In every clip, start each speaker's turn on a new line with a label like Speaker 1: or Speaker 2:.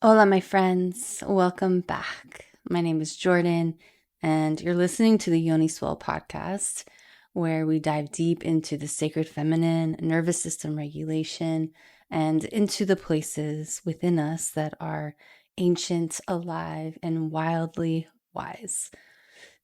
Speaker 1: Hola, my friends. Welcome back. My name is Jordan, and you're listening to the Yoni Swell podcast, where we dive deep into the sacred feminine, nervous system regulation, and into the places within us that are ancient, alive, and wildly wise.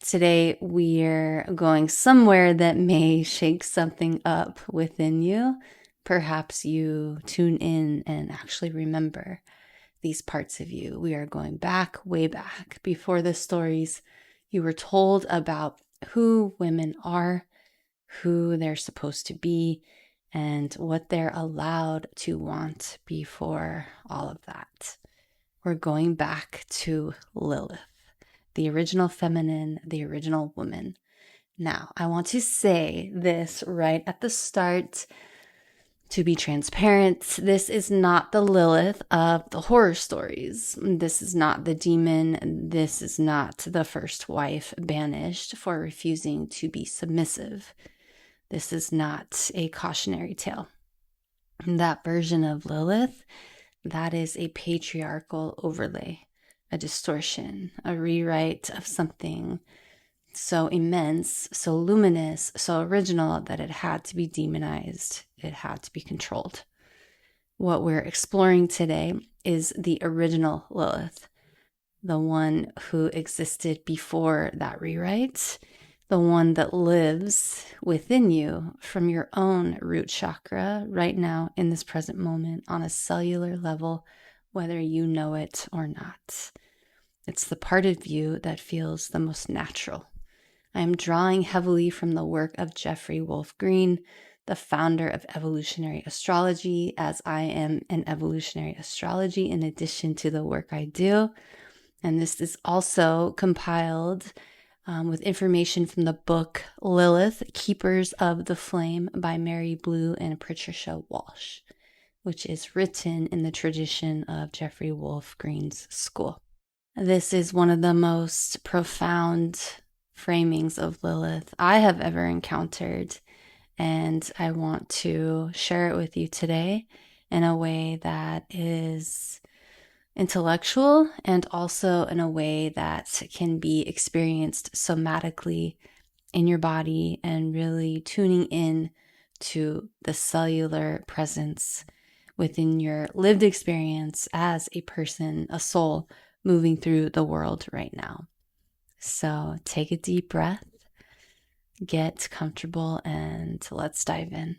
Speaker 1: Today, we're going somewhere that may shake something up within you. Perhaps you tune in and actually remember these parts of you. We are going back, way back, before the stories you were told about who women are, who they're supposed to be, and what they're allowed to want before all of that. We're going back to Lilith, the original feminine, the original woman. Now, I want to say this right at the start. To be transparent, this is not the Lilith of the horror stories. This is not the demon. This is not the first wife banished for refusing to be submissive. This is not a cautionary tale. That version of Lilith, that is a patriarchal overlay, a distortion, a rewrite of something so immense, so luminous, so original that it had to be demonized. It had to be controlled. What we're exploring today is the original Lilith, the one who existed before that rewrite, the one that lives within you from your own root chakra right now in this present moment on a cellular level, whether you know it or not. It's the part of you that feels the most natural. I am drawing heavily from the work of Jeffrey Wolf Green, the founder of Evolutionary Astrology, as I am an evolutionary astrology in addition to the work I do. And this is also compiled with information from the book Lilith, Keepers of the Flame by Mary Blue and Patricia Walsh, which is written in the tradition of Jeffrey Wolf Green's school. This is one of the most profound framings of Lilith I have ever encountered, and I want to share it with you today in a way that is intellectual and also in a way that can be experienced somatically in your body and really tuning in to the cellular presence within your lived experience as a person, a soul moving through the world right now. So take a deep breath, get comfortable, and let's dive in.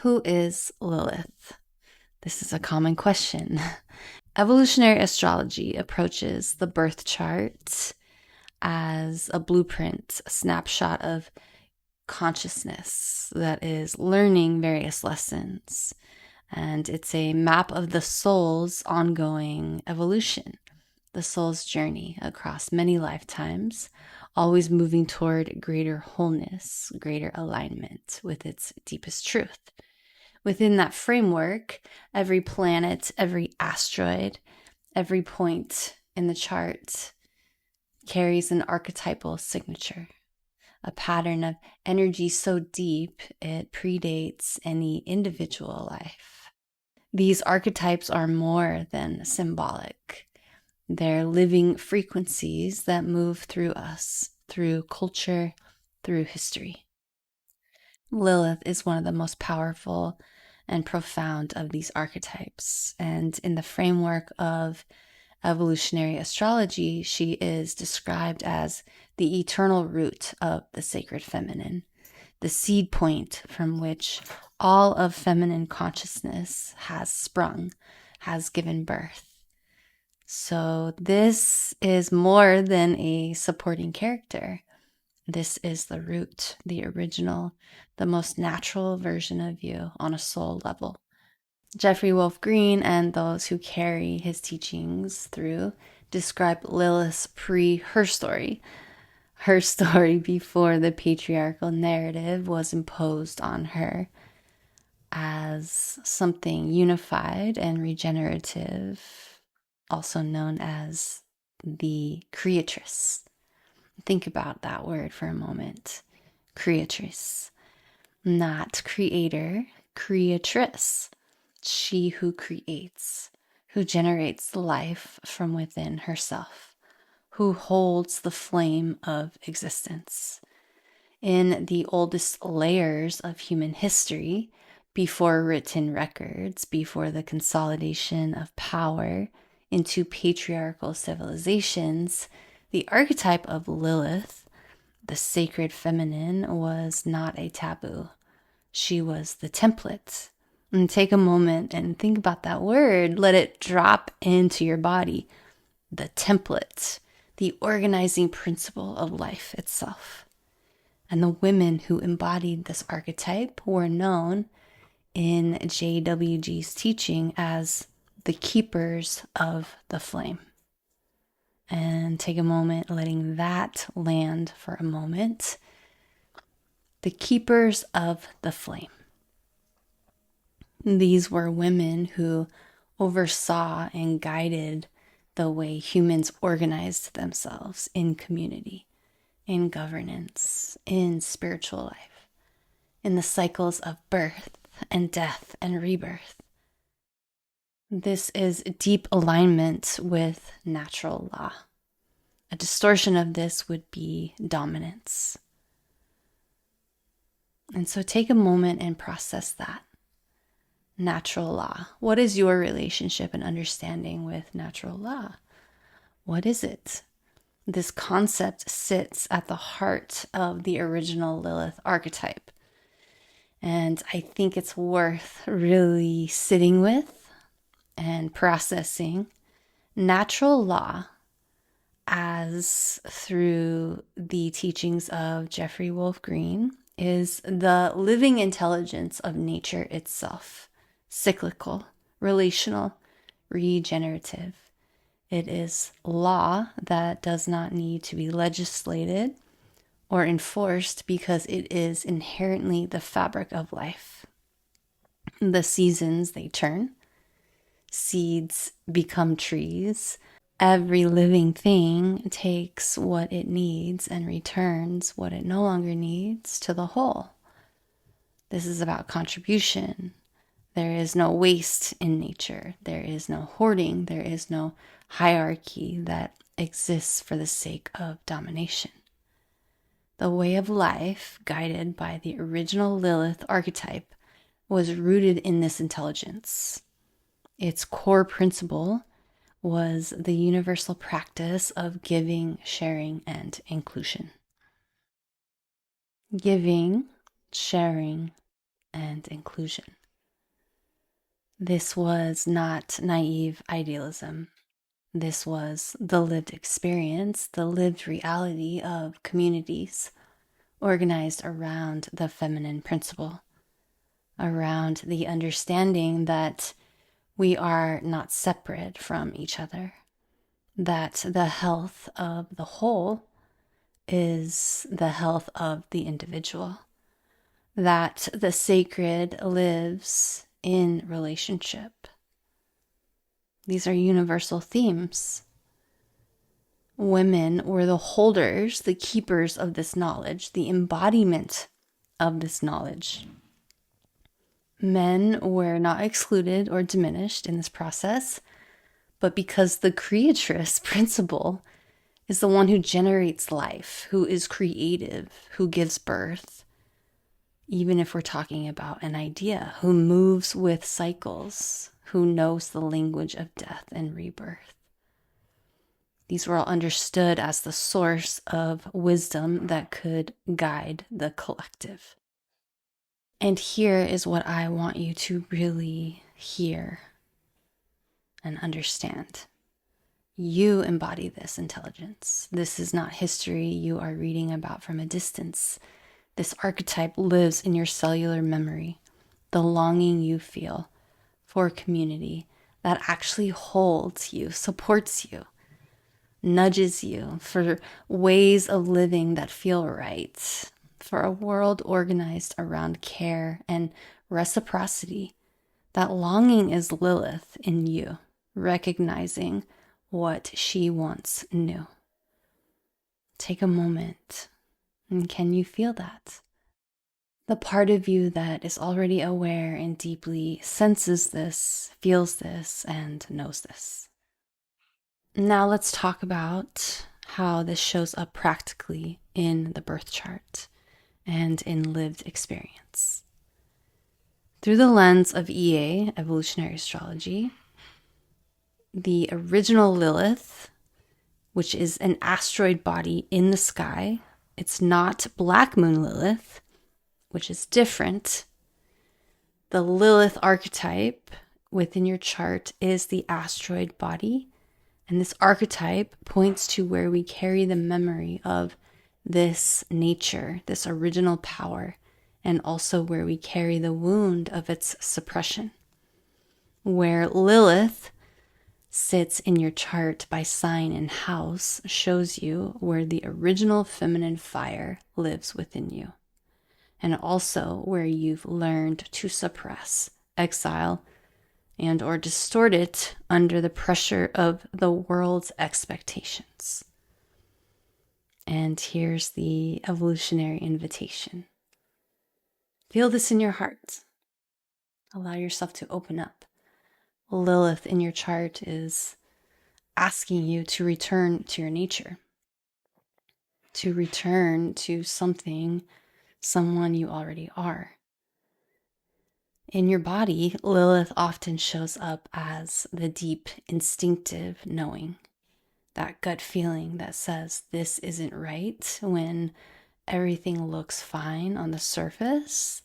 Speaker 1: Who is Lilith? This is a common question. Evolutionary astrology approaches the birth chart as a blueprint, a snapshot of consciousness that is learning various lessons. And it's a map of the soul's ongoing evolution, the soul's journey across many lifetimes, always moving toward greater wholeness, greater alignment with its deepest truth. Within that framework, every planet, every asteroid, every point in the chart carries an archetypal signature, a pattern of energy so deep it predates any individual life. These archetypes are more than symbolic. They're living frequencies that move through us, through culture, through history. Lilith is one of the most powerful and profound of these archetypes. And in the framework of evolutionary astrology, she is described as the eternal root of the sacred feminine, the seed point from which all of feminine consciousness has sprung, has given birth. So this is more than a supporting character. This is the root, the original, the most natural version of you on a soul level. Jeffrey Wolf Green and those who carry his teachings through describe Lilith's her story before the patriarchal narrative was imposed on her, as something unified and regenerative, also known as the Creatress. Think about that word for a moment. Creatress. Not creator, creatress. She who creates. who generates life from within herself, who holds the flame of existence. In the oldest layers of human history, before written records, before the consolidation of power into patriarchal civilizations, the archetype of Lilith, the sacred feminine, was not a taboo. She was the template. And take a moment and think about that word. Let it drop into your body. The template, the organizing principle of life itself. And the women who embodied this archetype were known in JWG's teaching as the keepers of the flame. And take a moment letting that land for a moment. The keepers of the flame. These were women who oversaw and guided the way humans organized themselves in community, in governance, in spiritual life, in the cycles of birth and death and rebirth. This is deep alignment with natural law. A distortion of this would be dominance. And so take a moment and process that. Natural law. What is your relationship and understanding with natural law? What is it? This concept sits at the heart of the original Lilith archetype. And I think it's worth really sitting with and processing natural law as through the teachings of Jeffrey Wolf Green is the living intelligence of nature itself. Cyclical, relational, regenerative. It is law that does not need to be legislated or enforced because it is inherently the fabric of life. The seasons, they turn. Seeds become trees. Every living thing takes what it needs and returns what it no longer needs to the whole. This is about contribution. There is no waste in nature. There is no hoarding. There is no hierarchy that exists for the sake of domination. The way of life, guided by the original Lilith archetype, was rooted in this intelligence. Its core principle was the universal practice of giving, sharing, and inclusion. Giving, sharing, and inclusion. This was not naive idealism. This was the lived experience, the lived reality of communities organized around the feminine principle, around the understanding that we are not separate from each other, that the health of the whole is the health of the individual, that the sacred lives in relationship. These are universal themes. Women were the holders, the keepers of this knowledge, the embodiment of this knowledge. Men were not excluded or diminished in this process, but because the Creatress principle is the one who generates life, who is creative, who gives birth, even if we're talking about an idea, who moves with cycles, who knows the language of death and rebirth. These were all understood as the source of wisdom that could guide the collective. And here is what I want you to really hear and understand. You embody this intelligence. This is not history you are reading about from a distance. This archetype lives in your cellular memory, the longing you feel for community that actually holds you, supports you, nudges you for ways of living that feel right, for a world organized around care and reciprocity. That longing is Lilith in you, recognizing what she once knew. Take a moment, and can you feel that? The part of you that is already aware and deeply senses this, feels this, and knows this. Now let's talk about how this shows up practically in the birth chart and in lived experience. Through the lens of EA, Evolutionary Astrology, the original Lilith, which is an asteroid body in the sky, it's not Black Moon Lilith, which is different. The Lilith archetype within your chart is the asteroid body. And this archetype points to where we carry the memory of this nature, this original power, and also where we carry the wound of its suppression. Where Lilith sits in your chart by sign and house shows you where the original feminine fire lives within you, and also where you've learned to suppress, exile, and or distort it under the pressure of the world's expectations. And here's the evolutionary invitation. Feel this in your heart. Allow yourself to open up. Lilith in your chart is asking you to return to your nature, to return to someone you already are. In your body, Lilith often shows up as the deep, instinctive knowing, that gut feeling that says this isn't right when everything looks fine on the surface,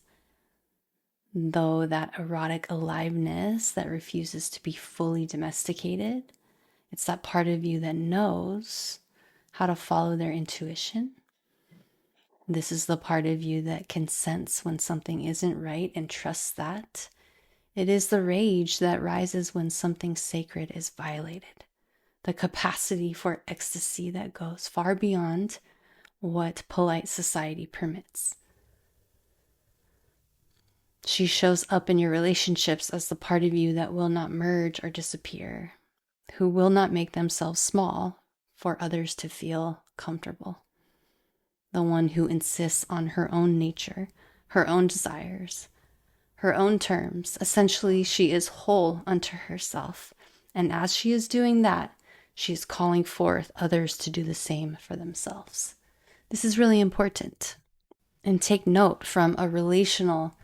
Speaker 1: though that erotic aliveness that refuses to be fully domesticated. It's that part of you that knows how to follow their intuition. This is the part of you that can sense when something isn't right and trusts that. It is the rage that rises when something sacred is violated. The capacity for ecstasy that goes far beyond what polite society permits. She shows up in your relationships as the part of you that will not merge or disappear, who will not make themselves small for others to feel comfortable. The one who insists on her own nature, her own desires, her own terms. Essentially, she is whole unto herself. And as she is doing that, she is calling forth others to do the same for themselves. This is really important. And take note from a relational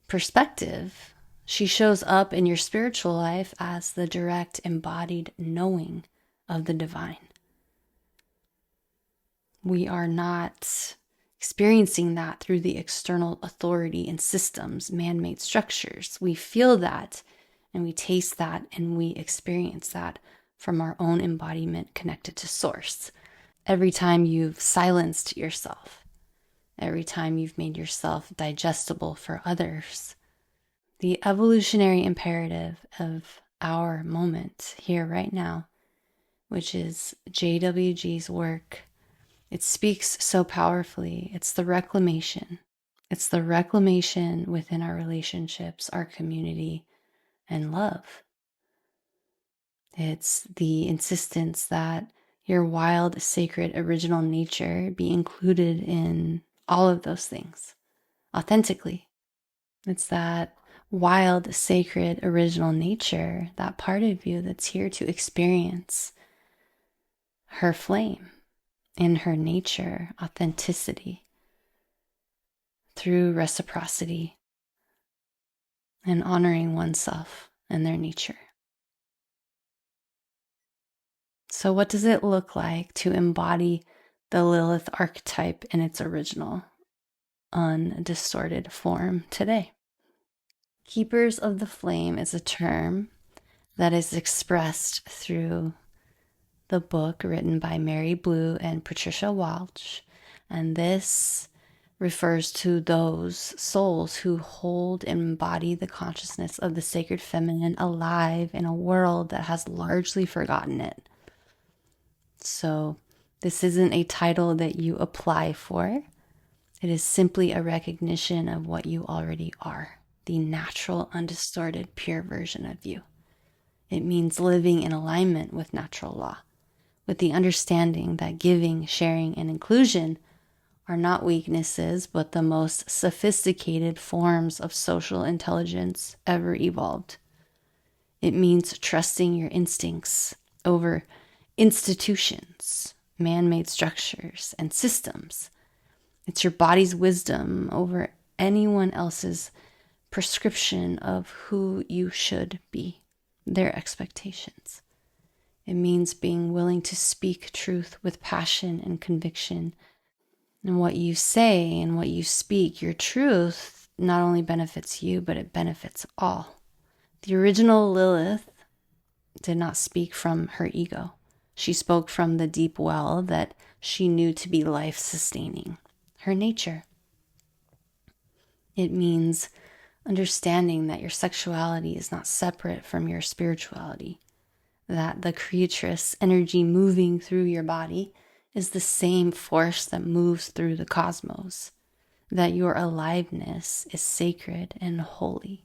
Speaker 1: perspective, she shows up in your spiritual life as the direct embodied knowing of the divine. We are not experiencing that through the external authority and systems, man-made structures. We feel that and we taste that and we experience that from our own embodiment connected to source. Every time you've silenced yourself, every time you've made yourself digestible for others, the evolutionary imperative of our moment here right now, which is JWG's work, it speaks so powerfully. It's the reclamation. It's the reclamation within our relationships, our community, and love. It's the insistence that your wild, sacred, original nature be included in all of those things authentically. It's that wild, sacred, original nature, that part of you that's here to experience her flame in her nature, authenticity, through reciprocity and honoring oneself and their nature. So what does it look like to embody the Lilith archetype in its original, undistorted form today? Keepers of the flame is a term that is expressed through the book written by Mary Blue and Patricia Walsh, and this refers to those souls who hold and embody the consciousness of the sacred feminine alive in a world that has largely forgotten it. So this isn't a title that you apply for. It is simply a recognition of what you already are, the natural, undistorted, pure version of you. It means living in alignment with natural law, with the understanding that giving, sharing, and inclusion are not weaknesses, but the most sophisticated forms of social intelligence ever evolved. It means trusting your instincts over institutions, man-made structures, and systems. It's your body's wisdom over anyone else's prescription of who you should be, their expectations. It means being willing to speak truth with passion and conviction. And what you say and what you speak, your truth, not only benefits you, but it benefits all. The original Lilith did not speak from her ego. She spoke from the deep well that she knew to be life-sustaining, her nature. It means understanding that your sexuality is not separate from your spirituality, that the Creatress energy moving through your body is the same force that moves through the cosmos, that your aliveness is sacred and holy.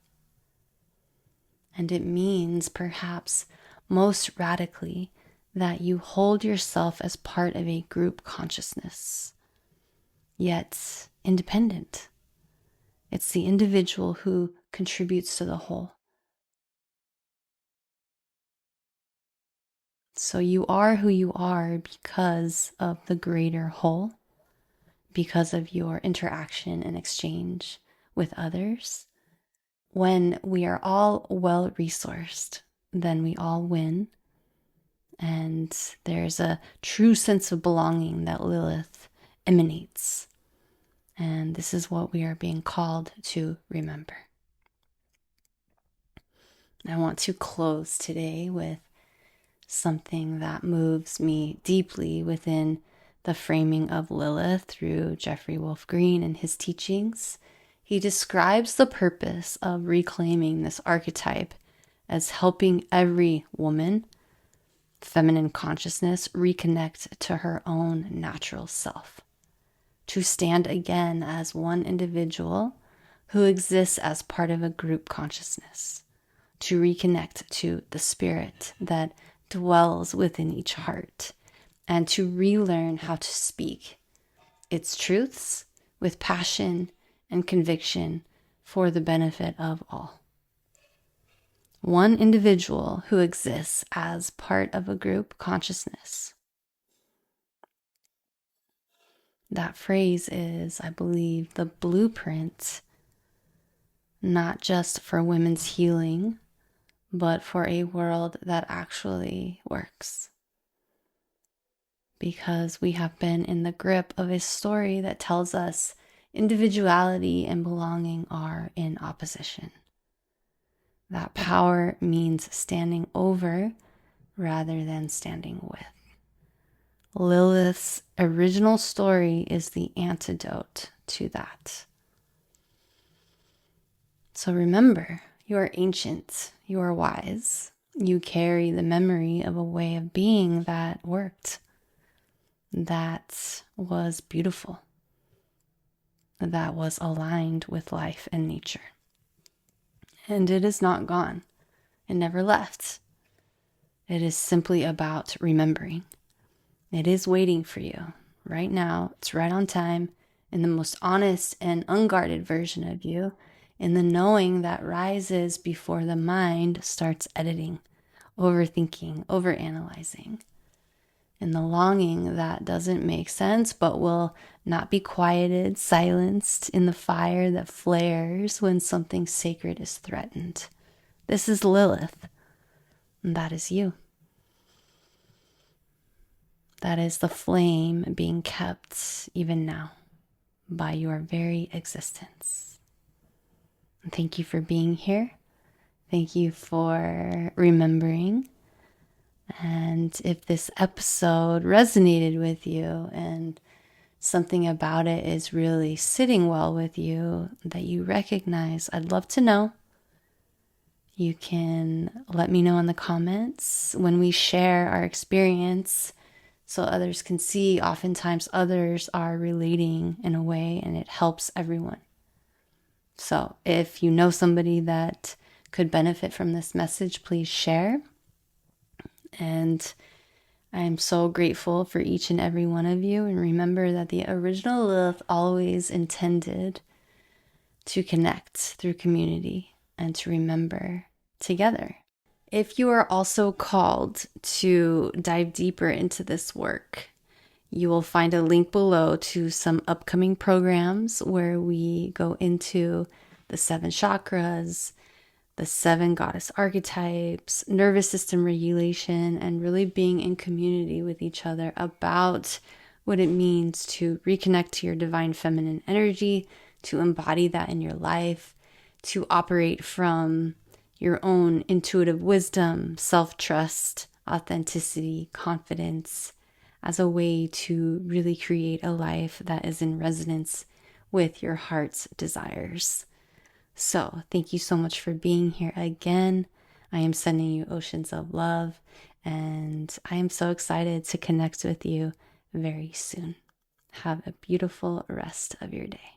Speaker 1: And it means, perhaps most radically, that you hold yourself as part of a group consciousness, yet independent. It's the individual who contributes to the whole. So you are who you are because of the greater whole, because of your interaction and exchange with others. When we are all well-resourced, then we all win. And there's a true sense of belonging that Lilith emanates. And this is what we are being called to remember. I want to close today with something that moves me deeply within the framing of Lilith through Jeffrey Wolf Green and his teachings. He describes the purpose of reclaiming this archetype as helping every woman, feminine consciousness, reconnect to her own natural self, to stand again as one individual who exists as part of a group consciousness, to reconnect to the spirit that dwells within each heart, and to relearn how to speak its truths with passion and conviction for the benefit of all. One individual who exists as part of a group consciousness. That phrase is, I believe, the blueprint, not just for women's healing, but for a world that actually works. Because we have been in the grip of a story that tells us individuality and belonging are in opposition. That power means standing over rather than standing with. Lilith's original story is the antidote to that. So remember, you are ancient, you are wise, you carry the memory of a way of being that worked, that was beautiful, that was aligned with life and nature. And it is not gone. It never left. It is simply about remembering. It is waiting for you right now. It's right on time, in the most honest and unguarded version of you, in the knowing that rises before the mind starts editing, overthinking, overanalyzing, in the longing that doesn't make sense but will not be quieted, silenced in the fire that flares when something sacred is threatened. This is Lilith, and that is you. That is the flame being kept even now by your very existence. And thank you for being here. Thank you for remembering. And if this episode resonated with you and something about it is really sitting well with you that you recognize, I'd love to know. You can let me know in the comments when we share our experience so others can see. Oftentimes others are relating in a way and it helps everyone. So if you know somebody that could benefit from this message, please share. And I am so grateful for each and every one of you. And remember that the original Lilith always intended to connect through community and to remember together. If you are also called to dive deeper into this work, you will find a link below to some upcoming programs where we go into the 7 chakras, the 7 goddess archetypes, nervous system regulation, and really being in community with each other about what it means to reconnect to your divine feminine energy, to embody that in your life, to operate from your own intuitive wisdom, self-trust, authenticity, confidence, as a way to really create a life that is in resonance with your heart's desires. So thank you so much for being here again. I am sending you oceans of love, and I am so excited to connect with you very soon. Have a beautiful rest of your day.